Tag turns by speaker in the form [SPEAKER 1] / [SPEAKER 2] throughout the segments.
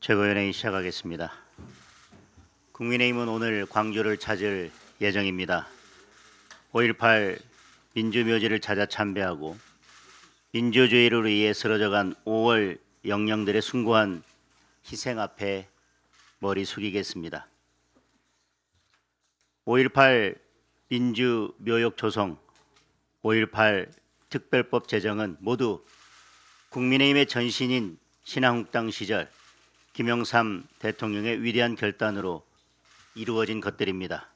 [SPEAKER 1] 최고위원회의 시작하겠습니다. 국민의힘은 오늘 광주를 찾을 예정입니다. 5.18 민주묘지를 찾아 참배하고 민주주의를 위해 쓰러져간 5월 영령들의 숭고한 희생 앞에 머리 숙이겠습니다. 5.18 민주묘역 조성, 5.18 특별법 제정은 모두 국민의힘의 전신인 신한국당 시절 김영삼 대통령의 위대한 결단으로 이루어진 것들입니다.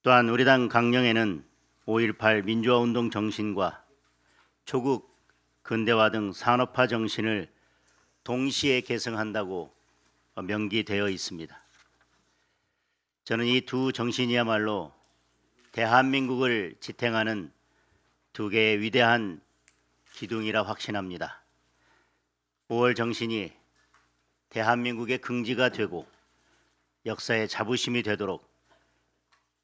[SPEAKER 1] 또한 우리 당 강령에는 5.18 민주화운동 정신과 조국 근대화 등 산업화 정신을 동시에 계승한다고 명기되어 있습니다. 저는 이 두 정신이야말로 대한민국을 지탱하는 두 개의 위대한 기둥이라 확신합니다. 5월 정신이 대한민국의 긍지가 되고 역사의 자부심이 되도록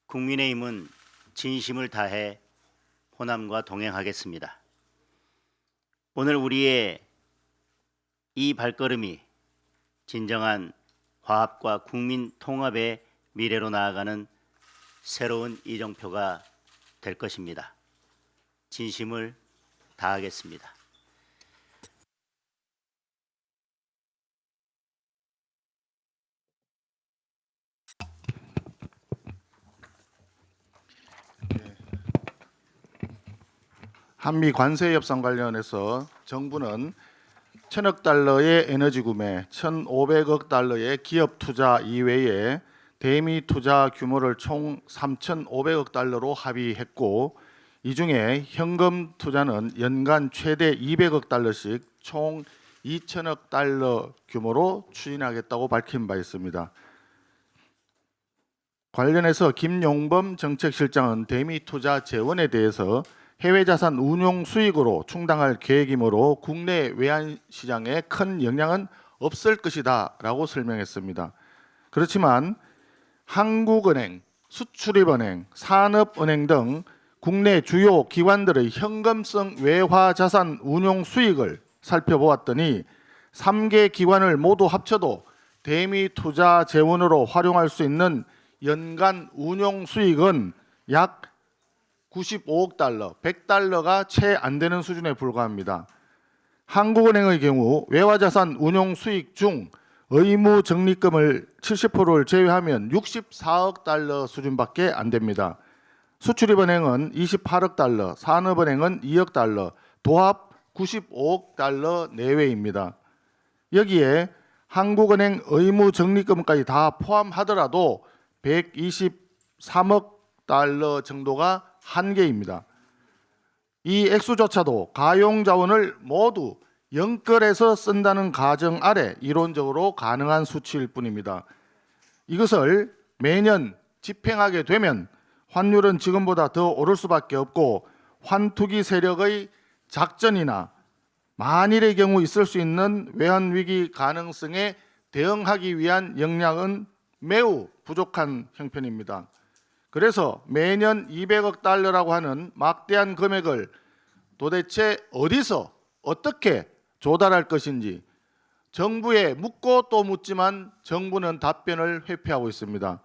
[SPEAKER 1] 국민의힘은 진심을 다해 호남과 동행하겠습니다. 오늘 우리의 이 발걸음이 진정한 화합과 국민 통합의 미래로 나아가는 새로운 이정표가 될 것입니다. 진심을 다하겠습니다.
[SPEAKER 2] 한미 관세 협상 관련해서 정부는 1,000억 달러의 에너지 구매, 1,500억 달러의 기업 투자 이외에 대미 투자 규모를 총 3,500억 달러로 합의했고, 이 중에 현금 투자는 연간 최대 200억 달러씩 총 2,000억 달러 규모로 추진하겠다고 밝힌 바 있습니다. 관련해서 김용범 정책실장은 대미 투자 재원에 대해서 해외 자산 운용 수익으로 충당할 계획이므로 국내 외환 시장에 큰 영향은 없을 것이다라고 설명했습니다. 그렇지만 한국은행, 수출입은행, 산업은행 등 국내 주요 기관들의 현금성 외화 자산 운용 수익을 살펴보았더니 3개 기관을 모두 합쳐도 대미 투자 재원으로 활용할 수 있는 연간 운용 수익은 약 95억 달러, 100달러가 채 안 되는 수준에 불과합니다. 한국은행의 경우 외화자산 운용 수익 중 의무 적립금을 70%를 제외하면 64억 달러 수준밖에 안 됩니다. 수출입은행은 28억 달러, 산업은행은 2억 달러, 도합 95억 달러 내외입니다. 여기에 한국은행 의무 적립금까지 다 포함하더라도 123억 달러 정도가 한계입니다. 이 액수조차도 가용자원을 모두 연끌해서 쓴다는 가정 아래 이론적으로 가능한 수치일 뿐입니다. 이것을 매년 집행하게 되면 환율은 지금보다 더 오를 수밖에 없고 환투기 세력의 작전이나 만일의 경우 있을 수 있는 외환위기 가능성에 대응하기 위한 역량은 매우 부족한 형편입니다. 그래서 매년 200억 달러라고 하는 막대한 금액을 도대체 어디서 어떻게 조달할 것인지 정부에 묻고 또 묻지만 정부는 답변을 회피하고 있습니다.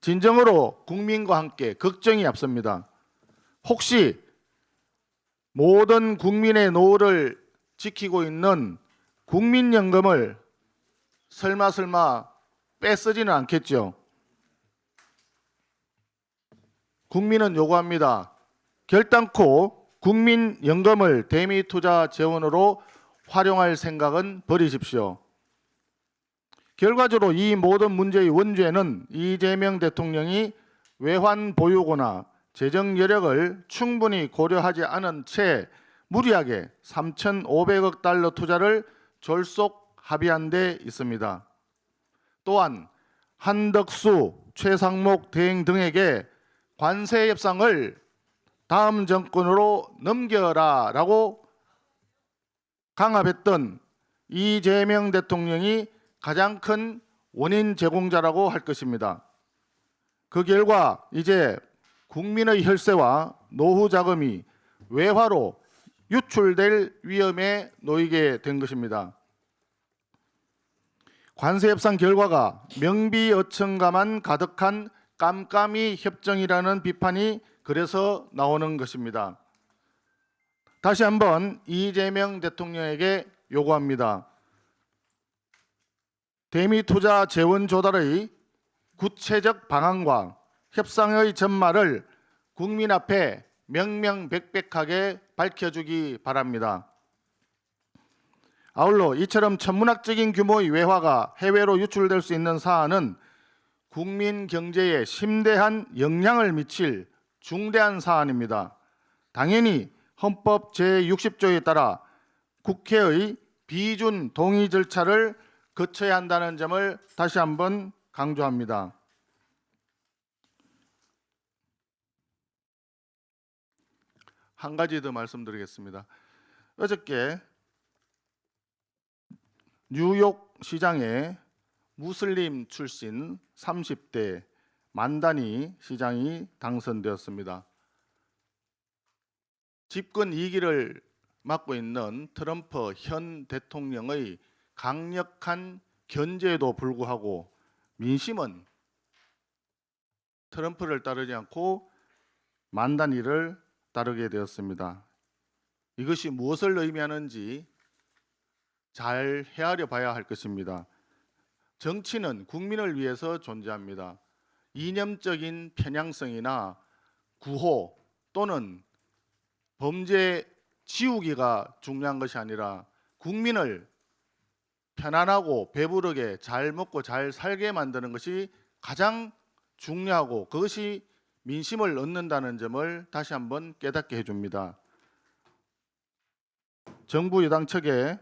[SPEAKER 2] 진정으로 국민과 함께 걱정이 앞섭니다. 혹시 모든 국민의 노후를 지키고 있는 국민연금을 설마 뺏쓰지는 않겠죠? 국민은 요구합니다. 결단코 국민연금을 대미 투자 재원으로 활용할 생각은 버리십시오. 결과적으로 이 모든 문제의 원죄는 이재명 대통령이 외환 보유고나 재정 여력을 충분히 고려하지 않은 채 무리하게 3,500억 달러 투자를 졸속 합의한 데 있습니다. 또한 한덕수, 최상목 대행 등에게 관세 협상을 다음 정권으로 넘겨라라고 강압했던 이재명 대통령이 가장 큰 원인 제공자라고 할 것입니다. 그 결과 이제 국민의 혈세와 노후 자금이 외화로 유출될 위험에 놓이게 된 것입니다. 관세 협상 결과가 명비어천가만 가득한 깜깜이 협정이라는 비판이 그래서 나오는 것입니다. 다시 한번 이재명 대통령에게 요구합니다. 대미 투자 재원 조달의 구체적 방안과 협상의 전말을 국민 앞에 명명백백하게 밝혀주기 바랍니다. 아울러 이처럼 천문학적인 규모의 외화가 해외로 유출될 수 있는 사안은 국민 경제에 심대한 영향을 미칠 중대한 사안입니다. 당연히 헌법 제60조에 따라 국회의 비준 동의 절차를 거쳐야 한다는 점을 다시 한번 강조합니다. 한 가지 더 말씀드리겠습니다. 어저께 뉴욕 시장에 무슬림 출신 30대 만다니 시장이 당선되었습니다. 집권 2기를 맡고 있는 트럼프 현 대통령의 강력한 견제에도 불구하고 민심은 트럼프를 따르지 않고 만다니를 따르게 되었습니다. 이것이 무엇을 의미하는지 잘 헤아려 봐야 할 것입니다. 정치는 국민을 위해서 존재합니다. 이념적인 편향성이나 구호 또는 범죄 지우기가 중요한 것이 아니라 국민을 편안하고 배부르게 잘 먹고 잘 살게 만드는 것이 가장 중요하고 그것이 민심을 얻는다는 점을 다시 한번 깨닫게 해줍니다. 정부 여당 측에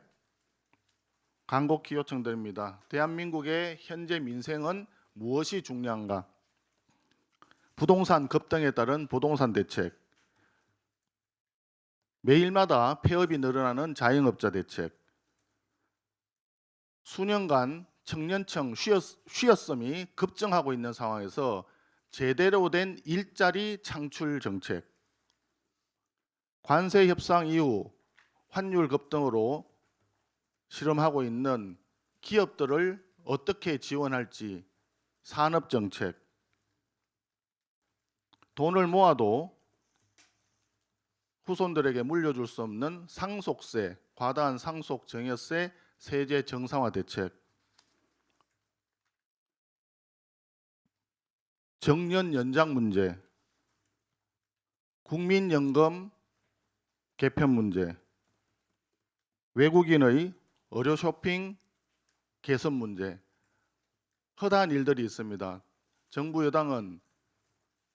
[SPEAKER 2] 간곡히 요청드립니다. 대한민국의 현재 민생은 무엇이 중요한가? 부동산 급등에 따른 부동산 대책, 매일마다 폐업이 늘어나는 자영업자 대책, 수년간 청년층 쉬었음이 급증하고 있는 상황에서 제대로 된 일자리 창출 정책, 관세 협상 이후 환율 급등으로 실험하고 있는 기업들을 어떻게 지원할지 산업 정책, 돈을 모아도 후손들에게 물려줄 수 없는 상속세, 과다한 상속 증여세 세제 정상화 대책, 정년 연장 문제, 국민연금 개편 문제, 외국인의 의료 쇼핑 개선 문제, 허다한 일들이 있습니다. 정부 여당은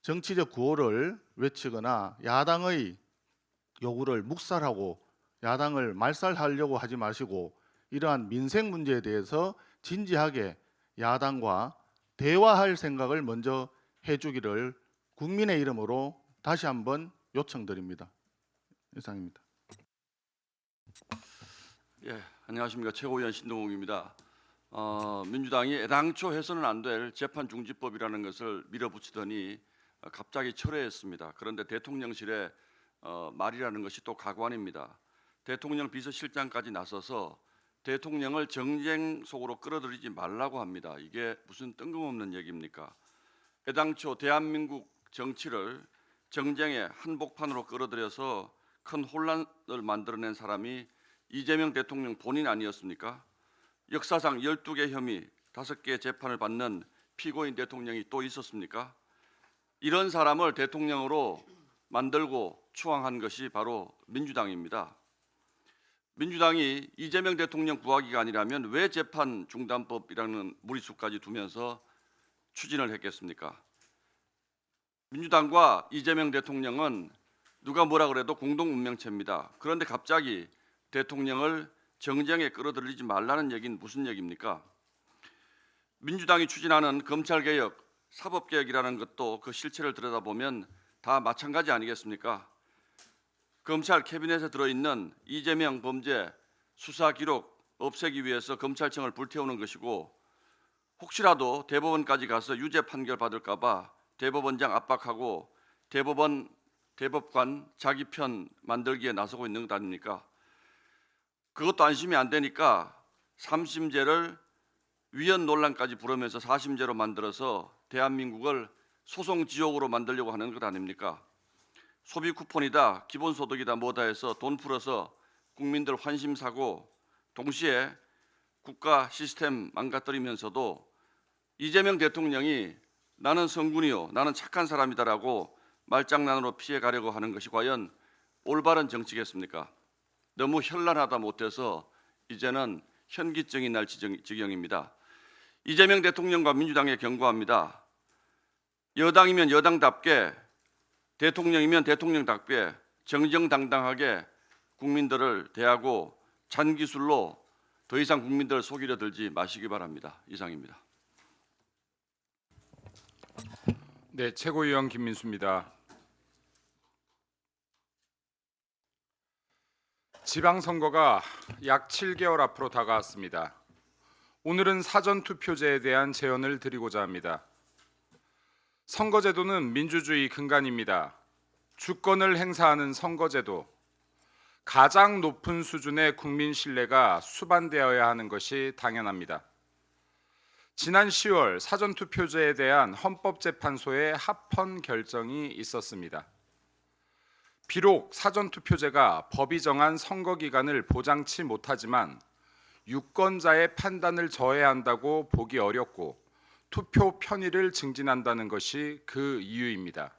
[SPEAKER 2] 정치적 구호를 외치거나 야당의 요구를 묵살하고 야당을 말살하려고 하지 마시고 이러한 민생 문제에 대해서 진지하게 야당과 대화할 생각을 먼저 해주기를 국민의 이름으로 다시 한번 요청드립니다. 이상입니다.
[SPEAKER 3] 예, 안녕하십니까. 최고위원 신동욱입니다. 민주당이 애당초 해서는 안 될 재판 중지법이라는 것을 밀어붙이더니 갑자기 철회했습니다. 그런데 대통령실의 말이라는 것이 또 가관입니다. 대통령 비서실장까지 나서서 대통령을 정쟁 속으로 끌어들이지 말라고 합니다. 이게 무슨 뜬금없는 얘기입니까? 애당초 대한민국 정치를 정쟁의 한복판으로 끌어들여서 큰 혼란을 만들어낸 사람이 이재명 대통령 본인 아니었습니까? 역사상 12개 혐의, 5개 재판을 받는 피고인 대통령이 또 있었습니까? 이런 사람을 대통령으로 만들고 추앙한 것이 바로 민주당입니다. 민주당이 이재명 대통령 구하기가 아니라면 왜 재판 중단법이라는 무리수까지 두면서 추진을 했겠습니까? 민주당과 이재명 대통령은 누가 뭐라 그래도 공동 운명체입니다. 그런데 갑자기 대통령을 정쟁에 끌어들이지 말라는 얘기는 무슨 얘기입니까? 민주당이 추진하는 검찰개혁, 사법개혁이라는 것도 그 실체를 들여다보면 다 마찬가지 아니겠습니까? 검찰 캐비넷에 들어있는 이재명 범죄 수사 기록 없애기 위해서 검찰청을 불태우는 것이고 혹시라도 대법원까지 가서 유죄 판결 받을까 봐 대법원장 압박하고 대법관 자기 편 만들기에 나서고 있는 것 아닙니까? 그것도 안심이 안 되니까 3심제를 위헌 논란까지 부르면서 사심제로 만들어서 대한민국을 소송 지옥으로 만들려고 하는 것 아닙니까? 소비 쿠폰이다, 기본소득이다, 뭐다 해서 돈 풀어서 국민들 환심 사고 동시에 국가 시스템 망가뜨리면서도 이재명 대통령이 나는 성군이요, 나는 착한 사람이다라고 말장난으로 피해가려고 하는 것이 과연 올바른 정치겠습니까? 너무 현란하다 못해서 이제는 현기증이 날 지경입니다. 이재명 대통령과 민주당에 경고합니다. 여당이면 여당답게, 대통령이면 대통령답게 정정당당하게 국민들을 대하고 잔기술로 더 이상 국민들을 속이려 들지 마시기 바랍니다. 이상입니다.
[SPEAKER 4] 네, 최고위원 김민수입니다. 지방선거가 약 7개월 앞으로 다가왔습니다. 오늘은 사전투표제에 대한 제언을 드리고자 합니다. 선거제도는 민주주의 근간입니다. 주권을 행사하는 선거제도, 가장 높은 수준의 국민 신뢰가 수반되어야 하는 것이 당연합니다. 지난 10월 사전투표제에 대한 헌법재판소의 합헌 결정이 있었습니다. 비록 사전투표제가 법이 정한 선거기간을 보장치 못하지만 유권자의 판단을 저해한다고 보기 어렵고 투표 편의를 증진한다는 것이 그 이유입니다.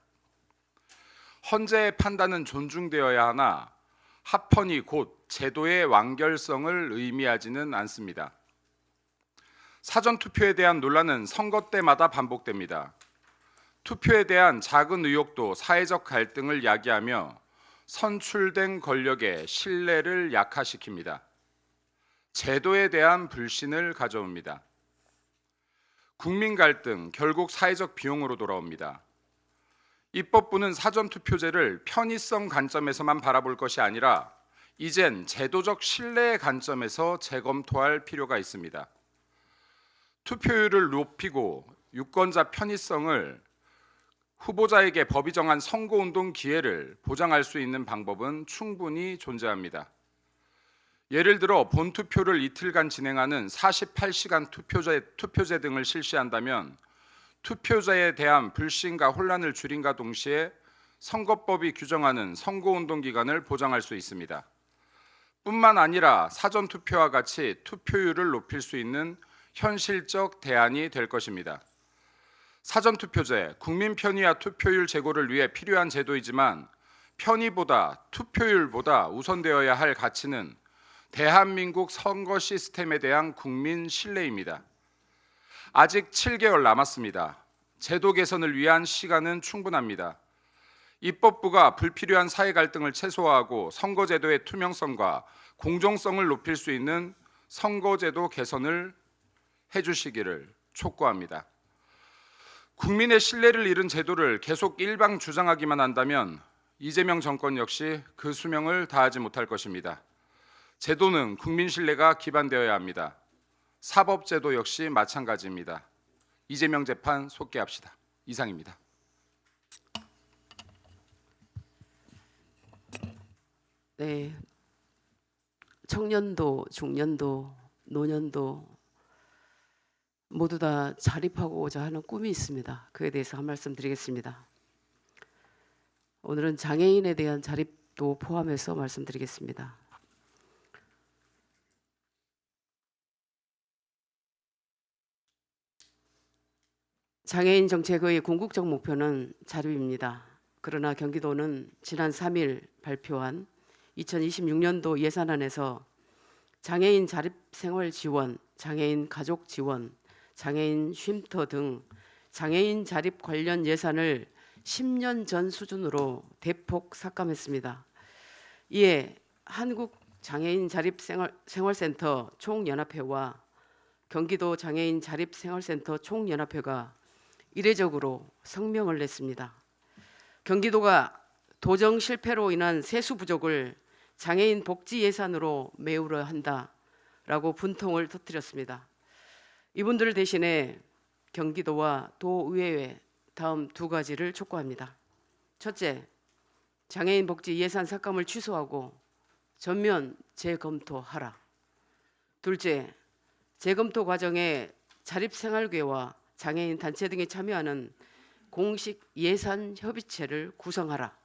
[SPEAKER 4] 헌재의 판단은 존중되어야 하나 합헌이 곧 제도의 완결성을 의미하지는 않습니다. 사전투표에 대한 논란은 선거 때마다 반복됩니다. 투표에 대한 작은 의혹도 사회적 갈등을 야기하며 선출된 권력의 신뢰를 약화시킵니다. 제도에 대한 불신을 가져옵니다. 국민 갈등, 결국 사회적 비용으로 돌아옵니다. 입법부는 사전투표제를 편의성 관점에서만 바라볼 것이 아니라 이젠 제도적 신뢰의 관점에서 재검토할 필요가 있습니다. 투표율을 높이고 유권자 편의성을 후보자에게 법이 정한 선거운동 기회를 보장할 수 있는 방법은 충분히 존재합니다. 예를 들어 본투표를 이틀간 진행하는 48시간 투표제 등을 실시한다면 투표자에 대한 불신과 혼란을 줄임과 동시에 선거법이 규정하는 선거운동 기간을 보장할 수 있습니다. 뿐만 아니라 사전투표와 같이 투표율을 높일 수 있는 현실적 대안이 될 것입니다. 사전투표제, 국민 편의와 투표율 제고를 위해 필요한 제도이지만 편의보다 투표율보다 우선되어야 할 가치는 대한민국 선거 시스템에 대한 국민 신뢰입니다. 아직 7개월 남았습니다. 제도 개선을 위한 시간은 충분합니다. 입법부가 불필요한 사회 갈등을 최소화하고 선거제도의 투명성과 공정성을 높일 수 있는 선거제도 개선을 해주시기를 촉구합니다. 국민의 신뢰를 잃은 제도를 계속 일방 주장하기만 한다면 이재명 정권 역시 그 수명을 다하지 못할 것입니다. 제도는 국민 신뢰가 기반되어야 합니다. 사법제도 역시 마찬가지입니다. 이재명 재판 속개합시다. 이상입니다.
[SPEAKER 5] 네, 청년도, 중년도, 노년도 모두 다 자립하고자 하는 꿈이 있습니다. 그에 대해서 한 말씀 드리겠습니다. 오늘은 장애인에 대한 자립도 포함해서 말씀드리겠습니다. 장애인 정책의 궁극적 목표는 자립입니다. 그러나 경기도는 지난 3일 발표한 2026년도 예산안에서 장애인 자립생활 지원, 장애인 가족 지원, 장애인 쉼터 등 장애인 자립 관련 예산을 10년 전 수준으로 대폭 삭감했습니다. 이에 한국장애인 자립생활센터 총연합회와 경기도 장애인 자립생활센터 총연합회가 이례적으로 성명을 냈습니다. 경기도가 도정 실패로 인한 세수 부족을 장애인 복지 예산으로 메우려 한다라고 분통을 터뜨렸습니다. 이분들 대신에 경기도와 도의회에 다음 두 가지를 촉구합니다. 첫째, 장애인 복지 예산 삭감을 취소하고 전면 재검토하라. 둘째, 재검토 과정에 자립생활계와 장애인 단체 등이 참여하는 공식 예산 협의체를 구성하라.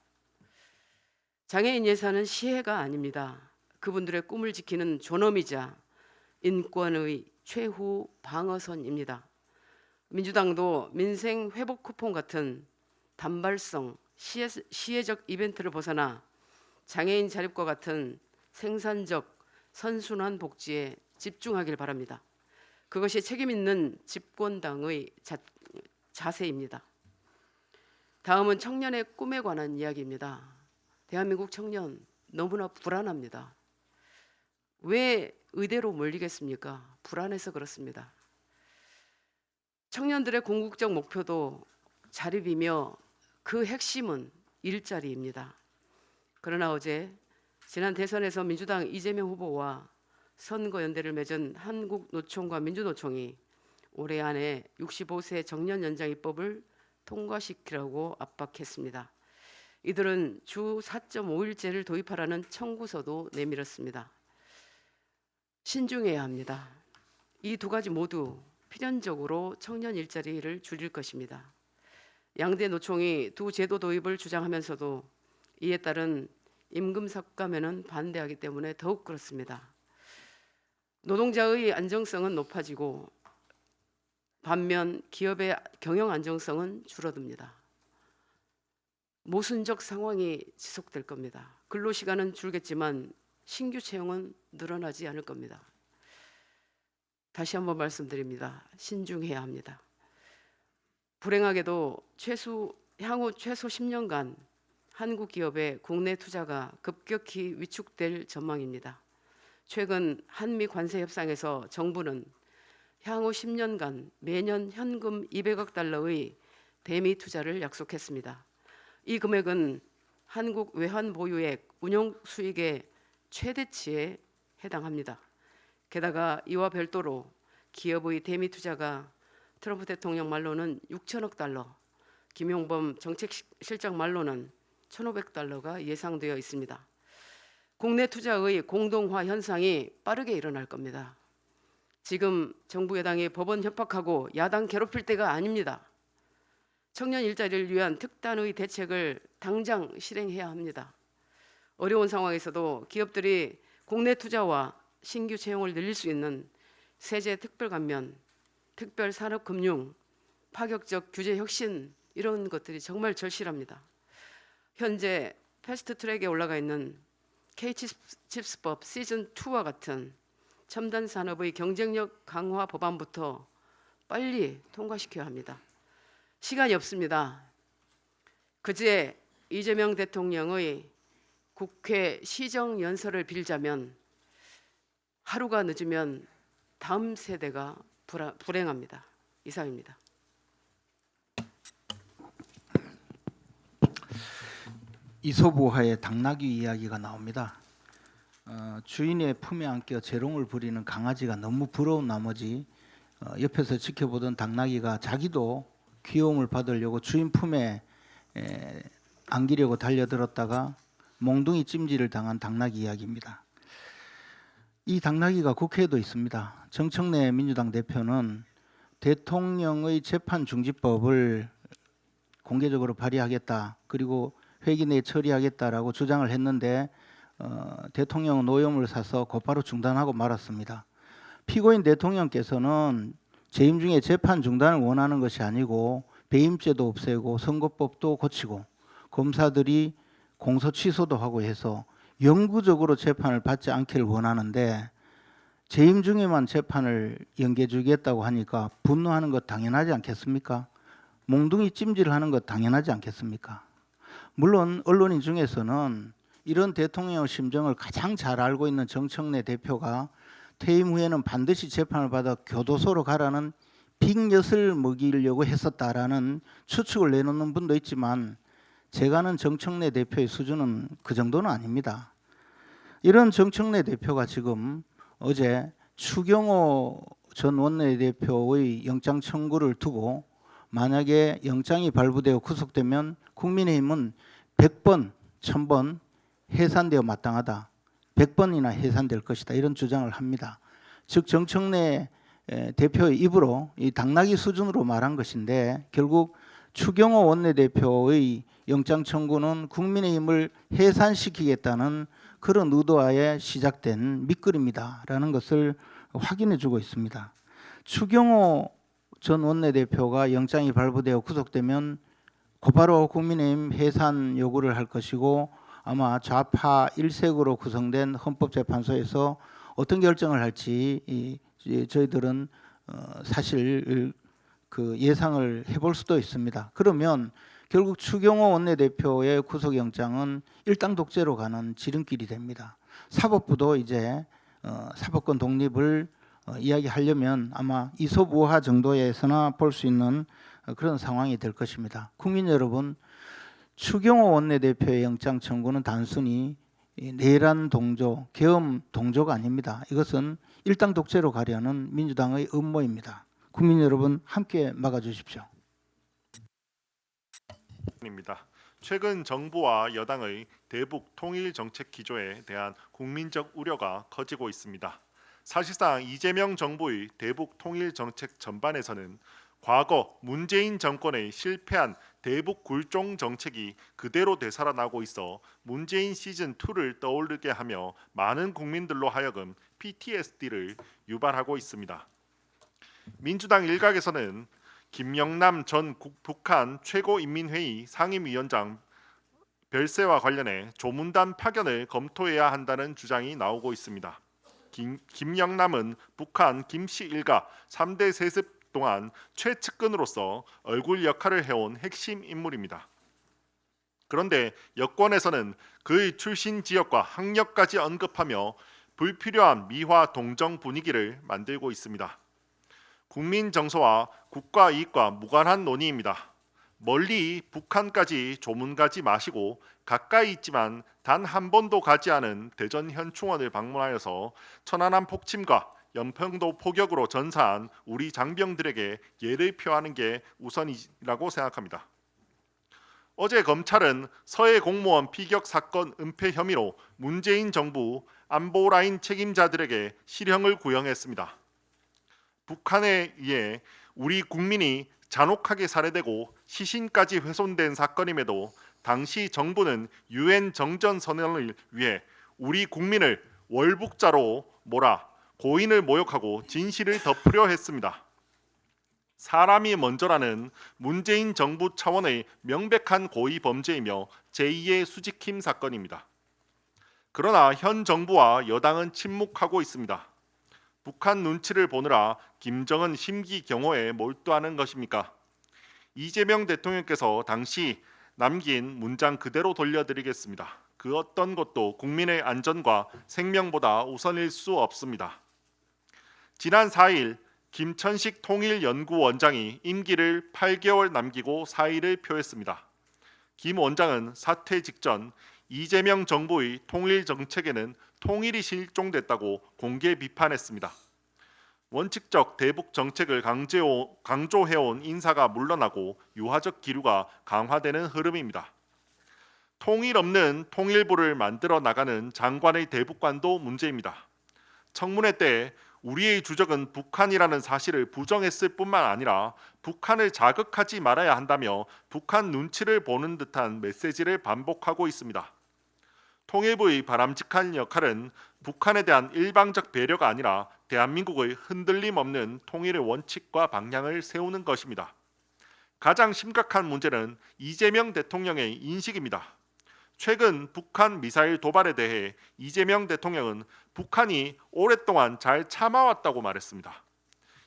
[SPEAKER 5] 장애인 예산은 시혜가 아닙니다. 그분들의 꿈을 지키는 존엄이자 인권의 최후 방어선입니다. 민주당도 민생 회복 쿠폰 같은 단발성 시혜적 이벤트를 벗어나 장애인 자립과 같은 생산적 선순환 복지에 집중하길 바랍니다. 그것이 책임 있는 집권당의 자세입니다. 다음은 청년의 꿈에 관한 이야기입니다. 대한민국 청년 너무나 불안합니다. 왜 의대로 몰리겠습니까? 불안해서 그렇습니다. 청년들의 궁극적 목표도 자립이며 그 핵심은 일자리입니다. 그러나 어제 지난 대선에서 민주당 이재명 후보와 선거연대를 맺은 한국노총과 민주노총이 올해 안에 65세 정년 연장 입법을 통과시키라고 압박했습니다. 이들은 주 4.5일제를 도입하라는 청구서도 내밀었습니다. 신중해야 합니다. 이 두 가지 모두 필연적으로 청년 일자리를 줄일 것입니다. 양대 노총이 두 제도 도입을 주장하면서도 이에 따른 임금 삭감에는 반대하기 때문에 더욱 그렇습니다. 노동자의 안정성은 높아지고 반면 기업의 경영 안정성은 줄어듭니다. 모순적 상황이 지속될 겁니다. 근로시간은 줄겠지만 신규 채용은 늘어나지 않을 겁니다. 다시 한번 말씀드립니다. 신중해야 합니다. 불행하게도 향후 최소 10년간 한국 기업의 국내 투자가 급격히 위축될 전망입니다. 최근 한미 관세 협상에서 정부는 향후 10년간 매년 현금 200억 달러의 대미 투자를 약속했습니다. 이 금액은 한국 외환 보유액 운용 수익의 최대치에 해당합니다. 게다가 이와 별도로 기업의 대미 투자가 트럼프 대통령 말로는 6천억 달러, 김용범 정책실장 말로는 1,500달러가 예상되어 있습니다. 국내 투자의 공동화 현상이 빠르게 일어날 겁니다. 지금 정부 여당이 법원 협박하고 야당 괴롭힐 때가 아닙니다. 청년 일자리를 위한 특단의 대책을 당장 실행해야 합니다. 어려운 상황에서도 기업들이 국내 투자와 신규 채용을 늘릴 수 있는 세제 특별감면, 특별산업금융, 파격적 규제 혁신 이런 것들이 정말 절실합니다. 현재 패스트트랙에 올라가 있는 K칩스법 시즌2와 같은 첨단 산업의 경쟁력 강화 법안부터 빨리 통과시켜야 합니다. 시간이 없습니다. 그제 이재명 대통령의 국회 시정연설을 빌자면 하루가 늦으면 다음 세대가 불행합니다. 이상입니다.
[SPEAKER 6] 이솝우화의 당나귀 이야기가 나옵니다. 주인의 품에 안겨 재롱을 부리는 강아지가 너무 부러운 나머지 옆에서 지켜보던 당나귀가 자기도 귀여움을 받으려고 주인 품에 안기려고 달려들었다가 몽둥이 찜질을 당한 당나귀 이야기입니다. 이 당나귀가 국회에도 있습니다. 정청래 민주당 대표는 대통령의 재판중지법을 공개적으로 발의하겠다, 그리고 회기 내에 처리하겠다라고 주장을 했는데 대통령은 오염을 사서 곧바로 중단하고 말았습니다. 피고인 대통령께서는 재임 중에 재판 중단을 원하는 것이 아니고 배임죄도 없애고 선거법도 고치고 검사들이 공소 취소도 하고 해서 영구적으로 재판을 받지 않기를 원하는데 재임 중에만 재판을 연기해주겠다고 하니까 분노하는 것 당연하지 않겠습니까? 몽둥이 찜질을 하는 것 당연하지 않겠습니까? 물론 언론인 중에서는 이런 대통령의 심정을 가장 잘 알고 있는 정청래 대표가 퇴임 후에는 반드시 재판을 받아 교도소로 가라는 빅엿을 먹이려고 했었다라는 추측을 내놓는 분도 있지만 제가 아는 정청래 대표의 수준은 그 정도는 아닙니다. 이런 정청래 대표가 지금 어제 추경호 전 원내대표의 영장 청구를 두고 만약에 영장이 발부되어 구속되면 국민의힘은 100번, 1000번 해산되어 마땅하다. 100번이나 해산될 것이다. 이런 주장을 합니다. 즉 정청래 대표의 입으로 이 당나귀 수준으로 말한 것인데 결국 추경호 원내대표의 영장 청구는 국민의힘을 해산시키겠다는 그런 의도하에 시작된 밑거리입니다라는 것을 확인해주고 있습니다. 추경호 전 원내대표가 영장이 발부되어 구속되면 곧바로 국민의힘 해산 요구를 할 것이고 아마 좌파 일색으로 구성된 헌법재판소에서 어떤 결정을 할지 저희들은 사실 그 예상을 해볼 수도 있습니다. 그러면 결국 추경호 원내대표의 구속영장은 일당 독재로 가는 지름길이 됩니다. 사법부도 이제 사법권 독립을 이야기하려면 아마 이소부화 정도에서나 볼 수 있는 그런 상황이 될 것입니다. 국민 여러분, 추경호 원내대표의 영장 청구는 단순히 내란 동조, 계엄 동조가 아닙니다. 이것은 일당 독재로 가려는 민주당의 음모입니다. 국민 여러분 함께 막아주십시오.
[SPEAKER 7] 입니다. 최근 정부와 여당의 대북 통일 정책 기조에 대한 국민적 우려가 커지고 있습니다. 사실상 이재명 정부의 대북 통일 정책 전반에서는 과거 문재인 정권의 실패한 대북 굴종 정책이 그대로 되살아나고 있어 문재인 시즌 2를 떠올리게 하며 많은 국민들로 하여금 PTSD를 유발하고 있습니다. 민주당 일각에서는 김영남 전 북한 최고인민회의 상임위원장 별세와 관련해 조문단 파견을 검토해야 한다는 주장이 나오고 있습니다. 김영남은 북한 김씨 일가 3대 세습 동안 최측근으로서 얼굴 역할을 해온 핵심 인물입니다. 그런데 여권에서는 그의 출신 지역과 학력까지 언급하며 불필요한 미화 동정 분위기를 만들고 있습니다. 국민 정서와 국가 이익과 무관한 논의입니다. 멀리 북한까지 조문 가지 마시고 가까이 있지만 단 한 번도 가지 않은 대전 현충원을 방문하여서 천안함 폭침과 연평도 포격으로 전사한 우리 장병들에게 예를 표하는 게 우선이라고 생각합니다. 어제 검찰은 서해 공무원 피격 사건 은폐 혐의로 문재인 정부 안보라인 책임자들에게 실형을 구형했습니다. 북한에 의해 우리 국민이 잔혹하게 살해되고 시신까지 훼손된 사건임에도 당시 정부는 유엔 정전 선언을 위해 우리 국민을 월북자로 몰아 고인을 모욕하고 진실을 덮으려 했습니다. 사람이 먼저라는 문재인 정부 차원의 명백한 고의 범죄이며 제2의 수직힘 사건입니다. 그러나 현 정부와 여당은 침묵하고 있습니다. 북한 눈치를 보느라 김정은 심기경호에 몰두하는 것입니까? 이재명 대통령께서 당시 남긴 문장 그대로 돌려드리겠습니다. 그 어떤 것도 국민의 안전과 생명보다 우선일 수 없습니다. 지난 4일 김천식 통일연구원장이 임기를 8개월 남기고 사의를 표했습니다. 김 원장은 사퇴 직전 이재명 정부의 통일 정책에는 통일이 실종됐다고 공개 비판했습니다. 원칙적 대북 정책을 강조해온 인사가 물러나고 유화적 기류가 강화되는 흐름입니다. 통일 없는 통일부를 만들어 나가는 장관의 대북관도 문제입니다. 청문회 때 우리의 주적은 북한이라는 사실을 부정했을 뿐만 아니라 북한을 자극하지 말아야 한다며 북한 눈치를 보는 듯한 메시지를 반복하고 있습니다. 통일부의 바람직한 역할은 북한에 대한 일방적 배려가 아니라 대한민국의 흔들림 없는 통일의 원칙과 방향을 세우는 것입니다. 가장 심각한 문제는 이재명 대통령의 인식입니다. 최근 북한 미사일 도발에 대해 이재명 대통령은 북한이 오랫동안 잘 참아왔다고 말했습니다.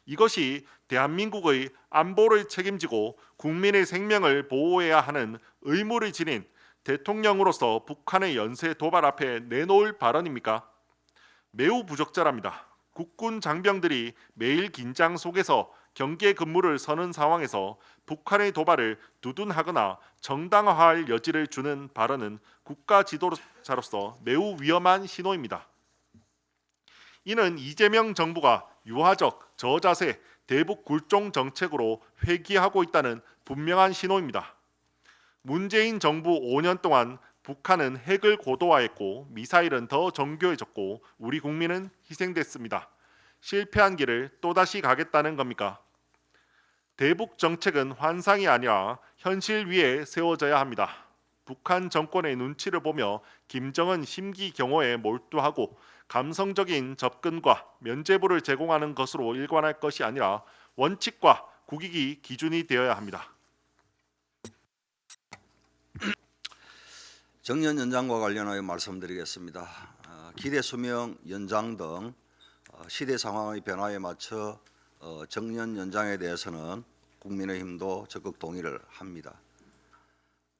[SPEAKER 7] 이것이 대한민국의 안보를 책임지고 국민의 생명을 보호해야 하는 의무를 지닌 대통령으로서 북한의 연쇄 도발 앞에 내놓을 발언입니까? 매우 부적절합니다. 국군 장병들이 매일 긴장 속에서 경계 근무를 서는 상황에서 북한의 도발을 두둔하거나 정당화할 여지를 주는 발언은 국가 지도자로서 매우 위험한 신호입니다. 이는 이재명 정부가 유화적, 저자세, 대북 굴종 정책으로 회귀하고 있다는 분명한 신호입니다. 문재인 정부 5년 동안 북한은 핵을 고도화했고 미사일은 더 정교해졌고 우리 국민은 희생됐습니다. 실패한 길을 또다시 가겠다는 겁니까? 대북 정책은 환상이 아니라 현실 위에 세워져야 합니다. 북한 정권의 눈치를 보며 김정은 심기 경호에 몰두하고 감성적인 접근과 면죄부를 제공하는 것으로 일관할 것이 아니라 원칙과 국익이 기준이 되어야 합니다.
[SPEAKER 8] 정년 연장과 관련하여 말씀드리겠습니다. 기대 수명 연장 등 시대 상황의 변화에 맞춰 정년 연장에 대해서는 국민의힘도 적극 동의를 합니다.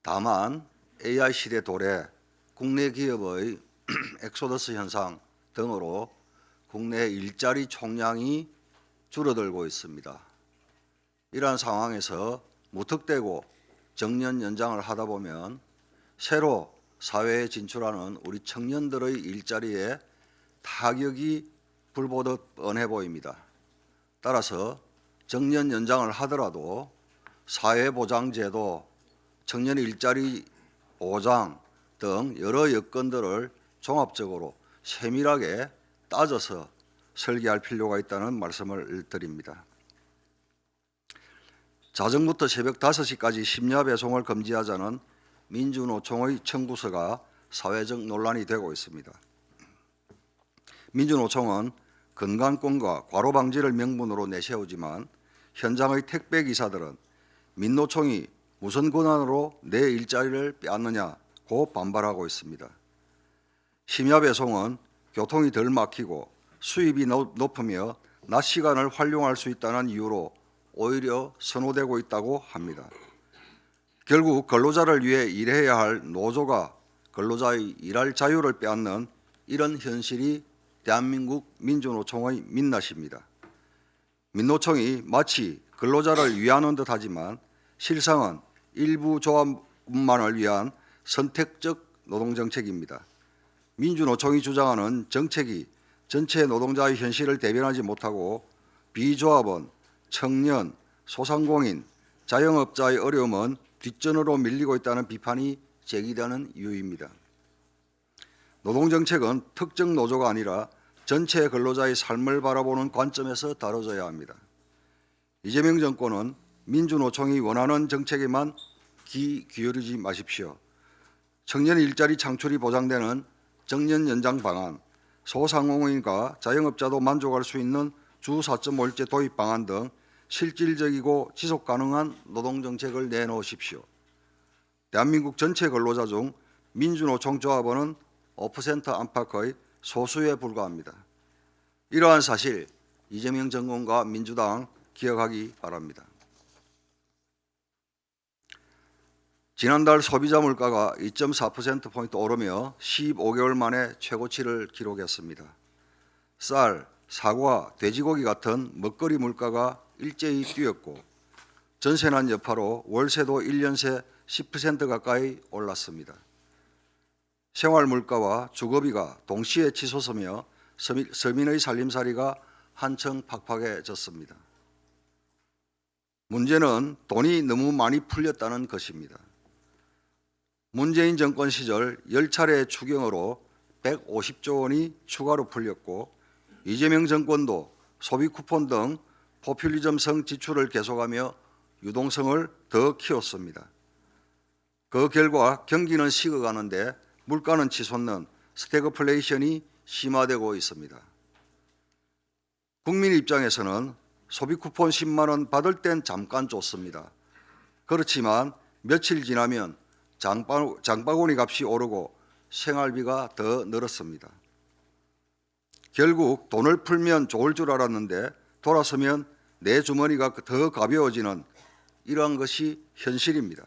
[SPEAKER 8] 다만 AI 시대 도래, 국내 기업의 엑소더스 현상 등으로 국내 일자리 총량이 줄어들고 있습니다. 이러한 상황에서 무턱대고 정년 연장을 하다 보면 새로 사회에 진출하는 우리 청년들의 일자리에 타격이 불보듯 뻔해 보입니다. 따라서 정년 연장을 하더라도 사회보장제도, 청년 일자리 보장 등 여러 여건들을 종합적으로 세밀하게 따져서 설계할 필요가 있다는 말씀을 드립니다. 자정부터 새벽 5시까지 심야 배송을 금지하자는 민주노총의 청구서가 사회적 논란이 되고 있습니다. 민주노총은 건강권과 과로 방지를 명분으로 내세우지만 현장의 택배 기사들은 민노총이 무슨 권한으로 내 일자리를 빼앗느냐고 반발하고 있습니다. 심야 배송은 교통이 덜 막히고 수입이 높으며 낮 시간을 활용할 수 있다는 이유로 오히려 선호되고 있다고 합니다. 결국 근로자를 위해 일해야 할 노조가 근로자의 일할 자유를 빼앗는 이런 현실이 대한민국 민주노총의 민낯입니다. 민노총이 마치 근로자를 위하는 듯하지만 실상은 일부 조합만을 위한 선택적 노동정책입니다. 민주노총이 주장하는 정책이 전체 노동자의 현실을 대변하지 못하고 비조합원, 청년, 소상공인, 자영업자의 어려움은 뒷전으로 밀리고 있다는 비판이 제기되는 이유입니다. 노동정책은 특정 노조가 아니라 전체 근로자의 삶을 바라보는 관점에서 다뤄져야 합니다. 이재명 정권은 민주노총이 원하는 정책에만 귀 기울이지 마십시오. 청년 일자리 창출이 보장되는 정년 연장 방안, 소상공인과 자영업자도 만족할 수 있는 주 4.5일제 도입 방안 등 실질적이고 지속 가능한 노동정책을 내놓으십시오. 대한민국 전체 근로자 중 민주노총 조합원은 5% 안팎의 소수에 불과합니다. 이러한 사실 이재명 정권과 민주당 기억하기 바랍니다. 지난달 소비자 물가가 2.4%포인트 오르며 15개월 만에 최고치를 기록했습니다. 쌀, 사과, 돼지고기 같은 먹거리 물가가 일제히 뛰었고 전세난 여파로 월세도 1년 새 10% 가까이 올랐습니다. 생활 물가와 주거비가 동시에 치솟으며 서민의 살림살이가 한층 팍팍해졌습니다. 문제는 돈이 너무 많이 풀렸다는 것입니다. 문재인 정권 시절 10차례 추경으로 150조 원이 추가로 풀렸고 이재명 정권도 소비 쿠폰 등 포퓰리즘성 지출을 계속하며 유동성을 더 키웠습니다. 그 결과 경기는 식어가는데 물가는 치솟는 스태그플레이션이 심화되고 있습니다. 국민 입장에서는 소비 쿠폰 10만 원 받을 땐 잠깐 좋습니다. 그렇지만 며칠 지나면 장바구니 값이 오르고 생활비가 더 늘었습니다. 결국 돈을 풀면 좋을 줄 알았는데 돌아서면 내 주머니가 더 가벼워지는 이러한 것이 현실입니다.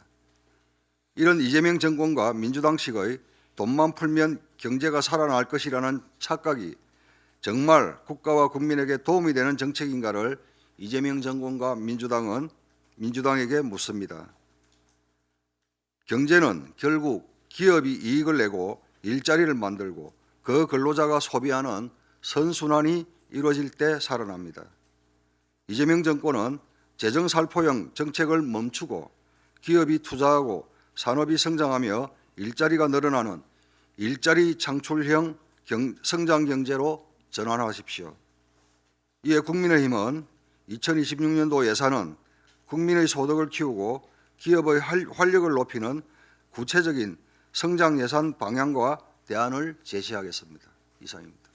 [SPEAKER 8] 이런 이재명 정권과 민주당식의 돈만 풀면 경제가 살아날 것이라는 착각이 정말 국가와 국민에게 도움이 되는 정책인가를 이재명 정권과 민주당에게 묻습니다. 경제는 결국 기업이 이익을 내고 일자리를 만들고 그 근로자가 소비하는 선순환이 이루어질 때 살아납니다. 이재명 정권은 재정살포형 정책을 멈추고 기업이 투자하고 산업이 성장하며 일자리가 늘어나는 일자리 창출형 성장 경제로 전환하십시오. 이에 국민의힘은 2026년도 예산은 국민의 소득을 키우고 기업의 활력을 높이는 구체적인 성장 예산 방향과 대안을 제시하겠습니다. 이상입니다.